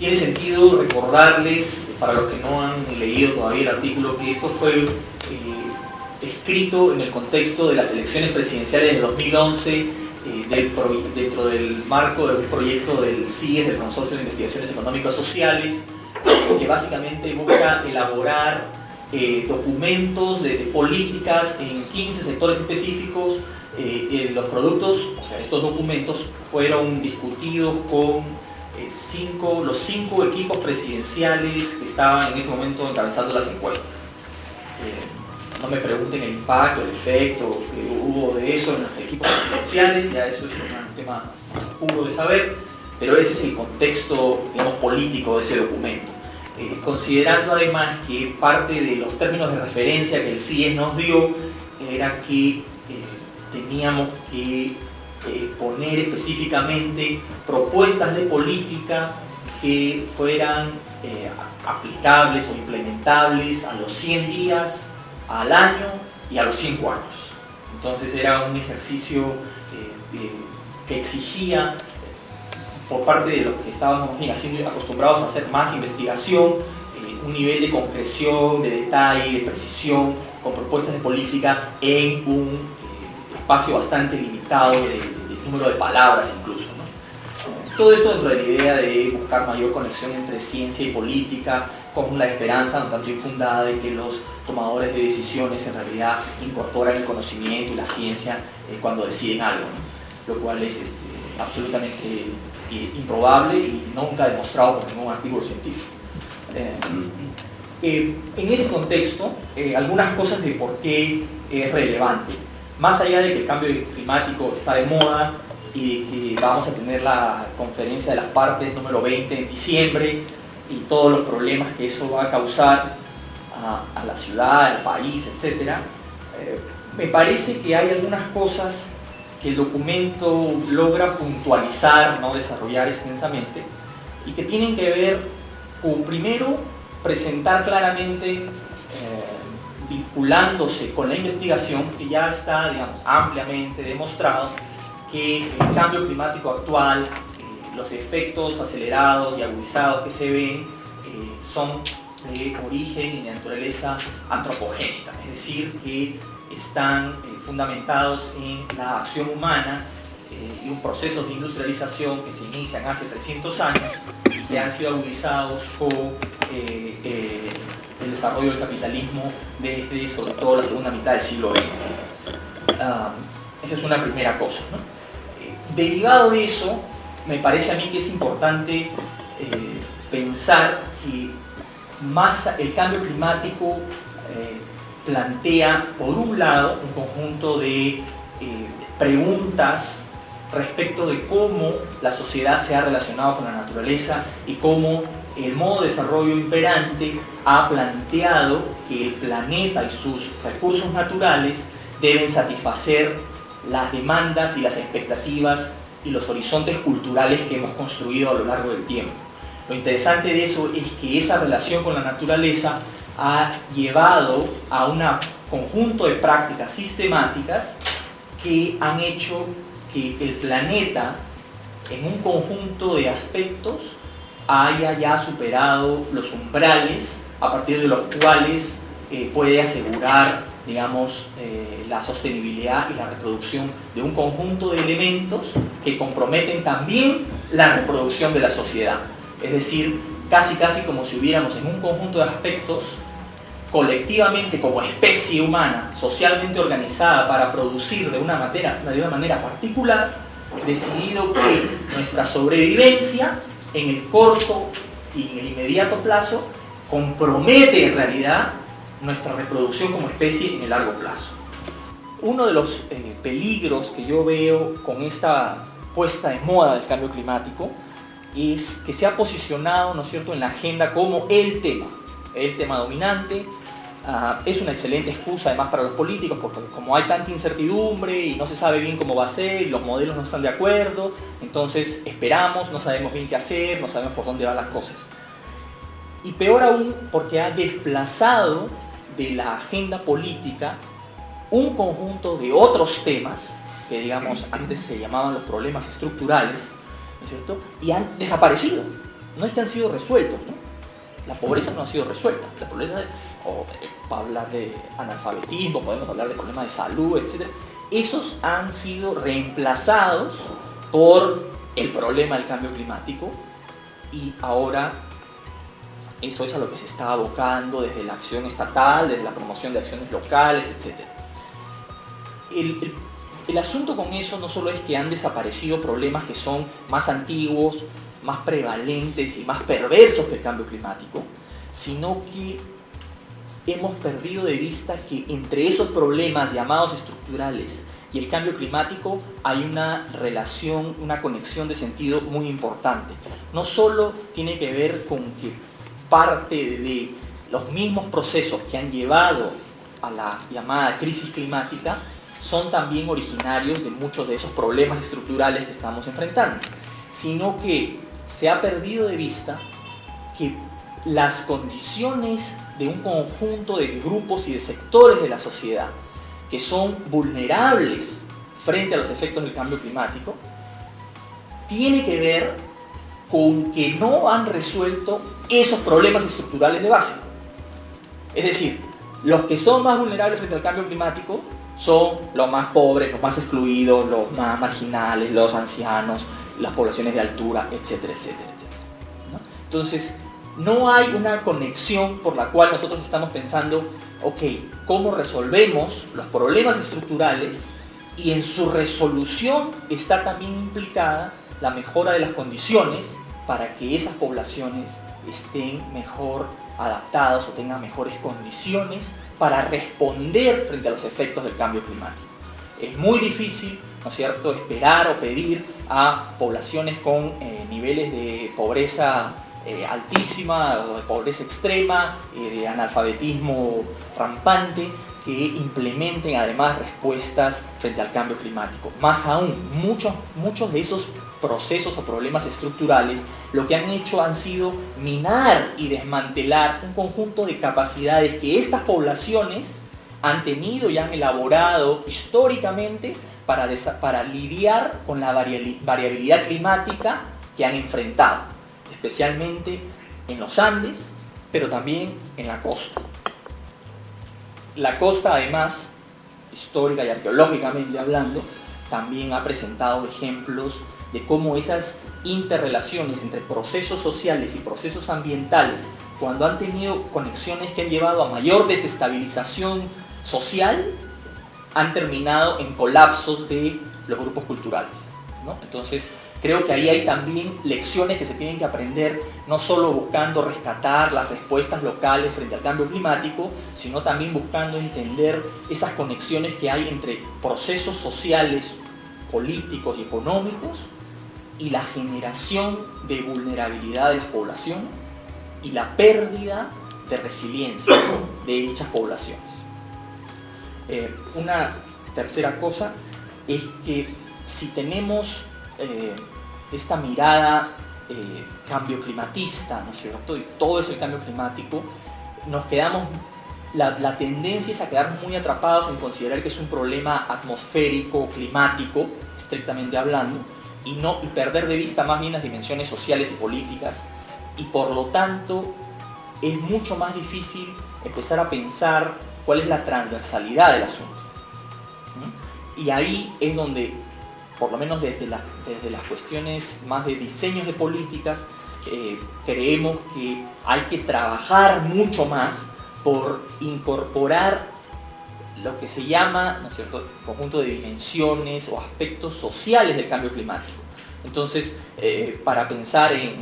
tiene sentido recordarles, para los que no han leído todavía el artículo, que esto fue escrito en el contexto de las elecciones presidenciales de 2011, dentro del marco de un proyecto del CIES, del Consorcio de Investigaciones Económicas Sociales, que básicamente busca elaborar documentos de políticas en 15 sectores específicos. Los productos, o sea, estos documentos fueron discutidos con los 5 equipos presidenciales que estaban en ese momento encabezando las encuestas. No me pregunten el impacto, el efecto que hubo de eso en los equipos presidenciales, ya eso es un tema oscuro de saber, pero ese es el contexto, digamos, político de ese documento. Considerando además que parte de los términos de referencia que el CIES nos dio era que teníamos que poner específicamente propuestas de política que fueran aplicables o implementables a los 100 días, al año y a los 5 años. Entonces era un ejercicio que exigía, por parte de los que estábamos acostumbrados a hacer más investigación, un nivel de concreción, de detalle, de precisión, con propuestas de política en un espacio bastante limitado de número de palabras incluso, ¿no? Todo esto dentro de la idea de buscar mayor conexión entre ciencia y política, con la esperanza un tanto infundada de que los tomadores de decisiones en realidad incorporan el conocimiento y la ciencia cuando deciden algo, ¿no? Lo cual es absolutamente improbable y nunca demostrado por ningún artículo científico. En ese contexto, algunas cosas de por qué es relevante. Más allá de que el cambio climático está de moda y de que vamos a tener la conferencia de las partes número 20 en diciembre y todos los problemas que eso va a causar a la ciudad, al país, etc., me parece que hay algunas cosas que el documento logra puntualizar, no desarrollar extensamente, y que tienen que ver con, primero, presentar claramente, vinculándose con la investigación, que ya está, digamos, ampliamente demostrado que el cambio climático actual, los efectos acelerados y agudizados que se ven son de origen y de naturaleza antropogénica, es decir, que están fundamentados en la acción humana y un proceso de industrialización que se inician hace 300 años y que han sido agudizados con el desarrollo del capitalismo desde sobre todo la segunda mitad del siglo XX. Esa es una primera cosa, ¿no? Derivado de eso, me parece a mí que es importante pensar que el cambio climático plantea, por un lado, un conjunto de preguntas respecto de cómo la sociedad se ha relacionado con la naturaleza y cómo el modo de desarrollo imperante ha planteado que el planeta y sus recursos naturales deben satisfacer las demandas y las expectativas y los horizontes culturales que hemos construido a lo largo del tiempo. Lo interesante de eso es que esa relación con la naturaleza ha llevado a un conjunto de prácticas sistemáticas que han hecho que el planeta, en un conjunto de aspectos, haya ya superado los umbrales a partir de los cuales puede asegurar, digamos, la sostenibilidad y la reproducción de un conjunto de elementos que comprometen también la reproducción de la sociedad. Es decir, casi como si hubiéramos en un conjunto de aspectos colectivamente como especie humana, socialmente organizada para producir de una manera particular, decidido que nuestra sobrevivencia en el corto y en el inmediato plazo compromete en realidad nuestra reproducción como especie en el largo plazo. Uno de los peligros que yo veo con esta puesta de moda del cambio climático es que se ha posicionado, ¿no es cierto?, en la agenda como el tema dominante. Es una excelente excusa además para los políticos, porque como hay tanta incertidumbre y no se sabe bien cómo va a ser y los modelos no están de acuerdo, entonces esperamos, no sabemos bien qué hacer, no sabemos por dónde van las cosas. Y peor aún, porque ha desplazado de la agenda política un conjunto de otros temas que, digamos, antes se llamaban los problemas estructurales, ¿no es cierto?, y han desaparecido. no es que han sido resueltos, ¿no? La pobreza no ha sido resuelta. La pobreza, para hablar de analfabetismo, podemos hablar de problemas de salud, etc. Esos han sido reemplazados por el problema del cambio climático, y ahora eso es a lo que se está abocando desde la acción estatal, desde la promoción de acciones locales, etc. El asunto con eso no solo es que han desaparecido problemas que son más antiguos, más prevalentes y más perversos que el cambio climático, sino que hemos perdido de vista que entre esos problemas llamados estructurales y el cambio climático hay una relación, una conexión de sentido muy importante. No solo tiene que ver con que parte de los mismos procesos que han llevado a la llamada crisis climática son también originarios de muchos de esos problemas estructurales que estamos enfrentando, sino que se ha perdido de vista que las condiciones de un conjunto de grupos y de sectores de la sociedad que son vulnerables frente a los efectos del cambio climático tiene que ver con que no han resuelto esos problemas estructurales de base. Es decir, los que son más vulnerables frente al cambio climático son los más pobres, los más excluidos, los más marginales, los ancianos, las poblaciones de altura, etcétera, etcétera, etcétera, ¿no? Entonces, no hay una conexión por la cual nosotros estamos pensando, ok, ¿cómo resolvemos los problemas estructurales? Y en su resolución está también implicada la mejora de las condiciones para que esas poblaciones estén mejor adaptadas o tengan mejores condiciones para responder frente a los efectos del cambio climático. Es muy difícil, ¿no es cierto?, esperar o pedir a poblaciones con niveles de pobreza altísima, o de pobreza extrema, de analfabetismo rampante, que implementen además respuestas frente al cambio climático. Más aún, muchos de esos procesos o problemas estructurales lo que han hecho han sido minar y desmantelar un conjunto de capacidades que estas poblaciones han tenido y han elaborado históricamente para lidiar con la variabilidad climática que han enfrentado, especialmente en los Andes, pero también en la costa. La costa, además, histórica y arqueológicamente hablando, también ha presentado ejemplos de cómo esas interrelaciones entre procesos sociales y procesos ambientales, cuando han tenido conexiones que han llevado a mayor desestabilización social, han terminado en colapsos de los grupos culturales, ¿no? Entonces, creo que ahí hay también lecciones que se tienen que aprender, no solo buscando rescatar las respuestas locales frente al cambio climático, sino también buscando entender esas conexiones que hay entre procesos sociales, políticos y económicos y la generación de vulnerabilidad de las poblaciones y la pérdida de resiliencia de dichas poblaciones. Una tercera cosa es que si tenemos esta mirada cambio climatista, ¿no es cierto?, y todo es el cambio climático, nos quedamos, la tendencia es a quedarnos muy atrapados en considerar que es un problema atmosférico, climático, estrictamente hablando, y perder de vista más bien las dimensiones sociales y políticas, y por lo tanto es mucho más difícil empezar a pensar cuál es la transversalidad del asunto. Y ahí es donde, por lo menos desde las cuestiones más de diseños de políticas, creemos que hay que trabajar mucho más por incorporar lo que se llama, ¿no es cierto?, conjunto de dimensiones o aspectos sociales del cambio climático. Entonces, para pensar en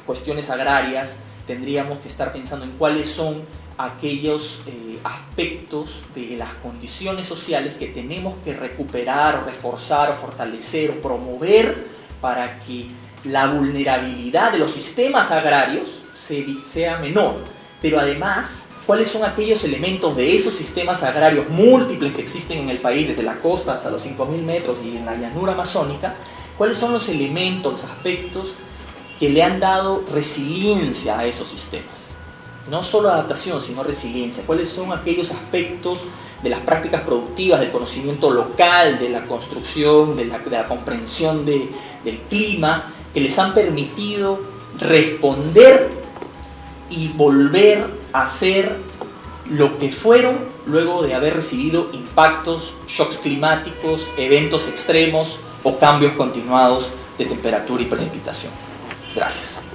cuestiones agrarias, tendríamos que estar pensando en cuáles son aquellos aspectos de las condiciones sociales que tenemos que recuperar o reforzar o fortalecer o promover para que la vulnerabilidad de los sistemas agrarios sea menor. Pero además, ¿cuáles son aquellos elementos de esos sistemas agrarios múltiples que existen en el país, desde la costa hasta los 5.000 metros y en la llanura amazónica? ¿Cuáles son los elementos, los aspectos que le han dado resiliencia a esos sistemas? No solo adaptación, sino resiliencia. ¿Cuáles son aquellos aspectos de las prácticas productivas, del conocimiento local, de la construcción, de la comprensión del clima, que les han permitido responder y volver a ser lo que fueron luego de haber recibido impactos, shocks climáticos, eventos extremos o cambios continuados de temperatura y precipitación. Gracias.